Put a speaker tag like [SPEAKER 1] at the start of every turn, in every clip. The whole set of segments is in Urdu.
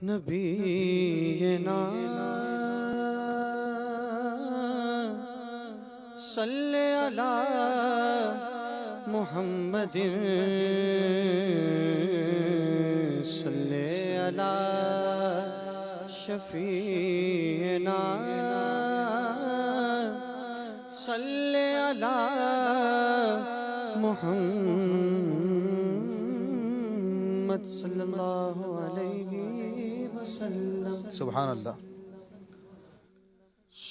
[SPEAKER 1] نبینا صلی علی محمد صلی علی شفیعنا صلی علی محمد صلی اللہ علیہ وسلم.
[SPEAKER 2] سبحان اللہ.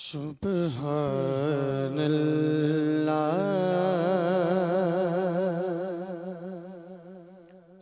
[SPEAKER 1] سبحان اللہ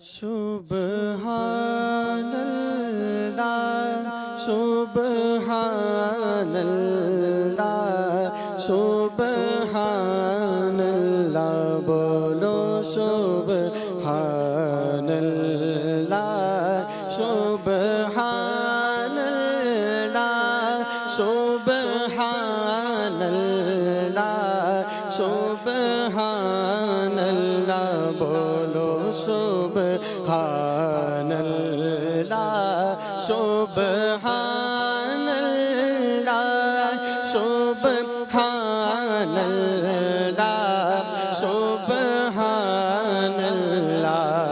[SPEAKER 1] سبحان اللہ سبحان اللہ سبحان اللہ بولو سبحان اللہ سبحان اللہ سبحان اللہ سبحان اللہ بولو سبحان اللہ سبحان اللہ سبحان اللہ سبحان اللہ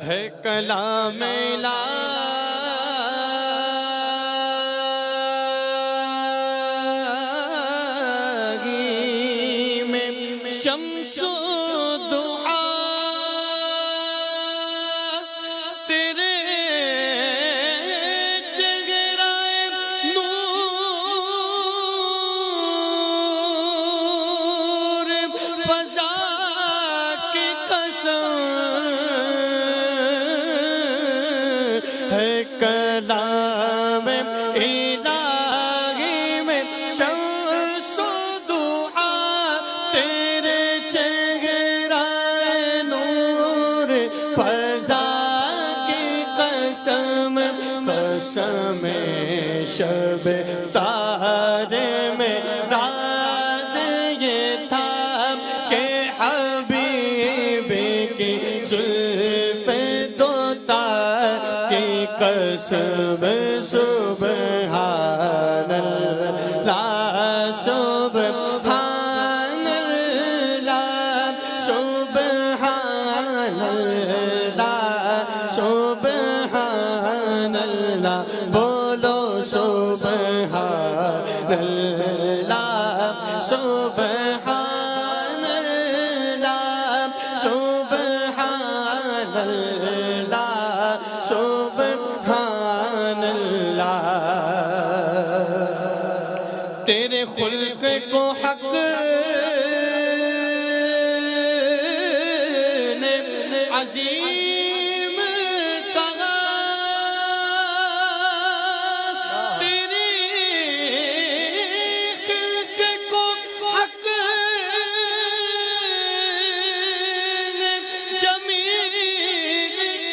[SPEAKER 1] ہے کلام الہی میں شمس و دعا تیرے چہرہ نور فضا کی قسم ہے کلام الہی میں شمس و دعا تیرے چہرہ نور فضا کی قسم قسم شب تارے میں راز یہ تھا کہ حبیب کی زلف دوتا کی قسم سبحان اللہ سبحان اللہ سبحان اللہ سبحان اللہ بولو سبحان اللہ سبحان اللہ سبحان اللہ سبحان اللہ تیرے خلق کو حق نے عظیم کہا تیری خلق کو حق نے جمیل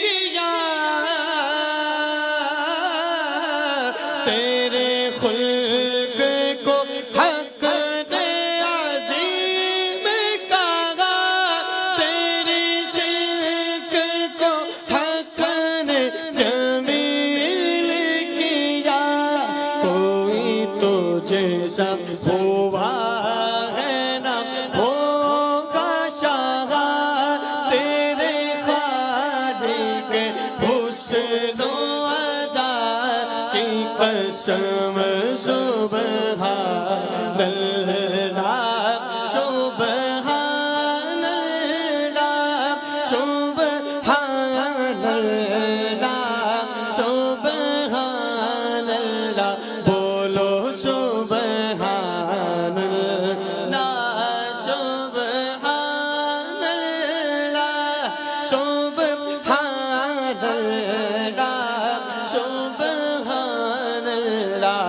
[SPEAKER 1] کیا تیرے خلق کو حق نے عظیم کہا تیری خلق کو حق نے جمیل کیا کوئی تو جیسا ہوا ہے نہ ہوگا شاہ تیرے خالق حسن و ادا کی قسم سبحان اللہ سبحان اللہ سبحان اللہ سبحان اللہ بولو سبحان اللہ سبحان اللہ سبحان اللہ سبحان اللہ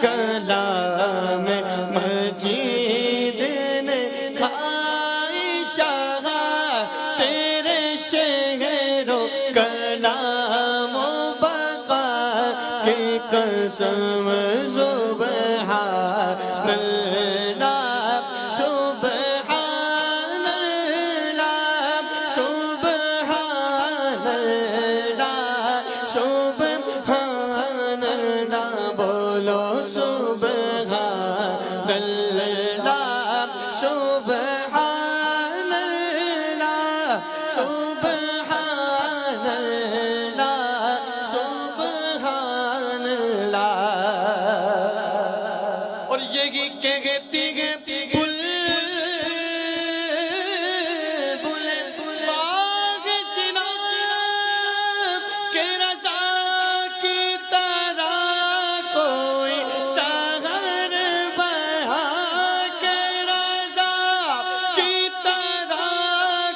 [SPEAKER 1] کلام مجید نے کھائی شاہ تیرے شہر و کلام و بقا کی قسم سبحان اللہ سبحان اللہ سبحان اللہ سبحان اللہ بولو سبحان اللہ سبحان اللہ سبحان اللہ سبحان اللہ اور یہی کہتی ہے باغ جناب کے رضا کی طرح کوئی سحر بہار کے رضا کی طرح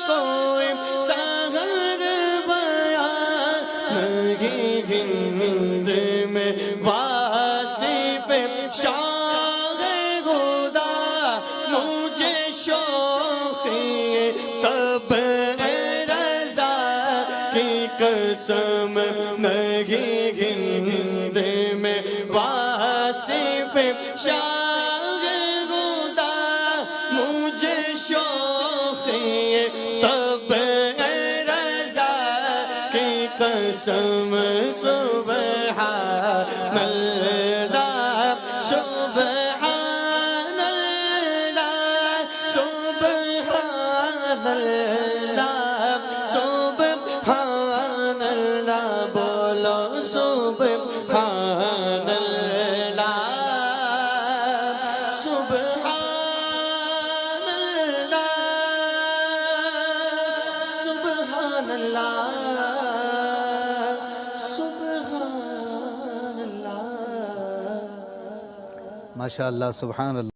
[SPEAKER 1] کوئی سحر بہار نہیں ہند میں واصف شاہ خدا مجھے شوقی تب رضا کی قسم نہیں ہند میں واصف شاہ خدا مجھے شوقی تب رضا کی قسم سبحان اللہ سبحان اللہ سبحان اللہ سبحان اللہ بولو سبحان اللہ سبحان اللہ سبحان اللہ سبحان اللہ
[SPEAKER 2] ماشاء اللہ، سبحان اللہ.